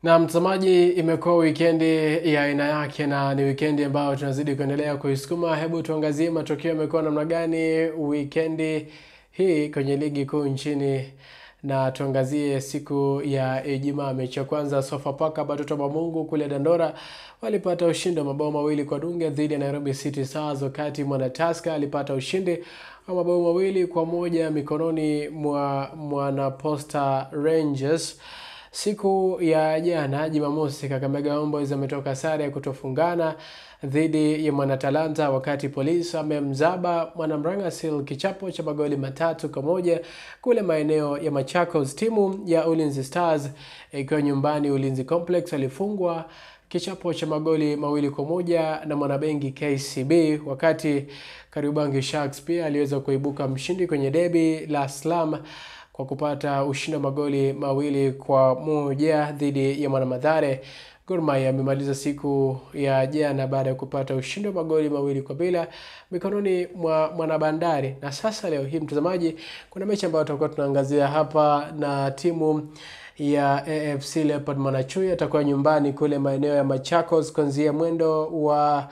Na mtazamaji, imekuwa wikendi ya aina yake na ni wikendi ambayo tunazidi kuendelea kuisukuma. Hebu tuangazie matokeo yamekuwa namna gani wikendi hii kwenye ligi kuu nchini, na tuangazie siku ya Ijumaa. Mechi ya kwanza Sofapaka Batoto ba Mungu kule Dandora walipata ushindi wa mabao mawili kwa dunge dhidi ya Nairobi City Stars, wakati Mwana Tusker alipata ushindi wa mabao mawili kwa moja mikononi mwa Mwana Posta Rangers. Siku ya jana Jumamosi, Kakamega Homeboyz ametoka sare ya kutofungana dhidi ya Mwana Talanta, wakati Polisi amemzaba Mwana Mrangasil kichapo cha magoli 3-1 kule maeneo ya Machakos. Timu ya Ulinzi Stars ikiwa nyumbani Ulinzi Complex alifungwa kichapo cha magoli 2-1 na Mwanabengi KCB, wakati Kariobangi Sharks pia aliweza kuibuka mshindi kwenye derby la Slam kwa kupata ushindi wa magoli 2-1 dhidi ya Mwana Mathare. Gor Mahia amemaliza siku ya jana baada ya kupata ushindi wa magoli 2-0 mikononi mwa Mwana Bandari. Na sasa leo hii mtazamaji, kuna mechi ambayo tutakuwa tunaangazia hapa, na timu ya AFC Leopards Mwanachui atakuwa nyumbani kule maeneo ya Machakos kuanzia mwendo wa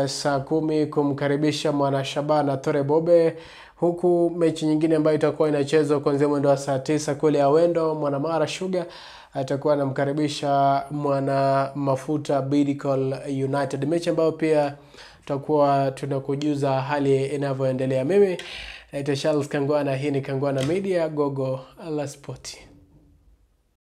saa 10 kumkaribisha Mwana Shabana Tore Bobe, huku mechi nyingine ambayo itakuwa inachezwa kuanzia mwendo wa saa 9 kule Awendo, Mwana Mara Sugar atakuwa anamkaribisha Mwana Mafuta Bidco United, mechi ambayo pia tutakuwa tunakujuza hali inavyoendelea. Mimi naitwa Charles Kangwana, hii ni Kangwana Media, Gogo la Sport.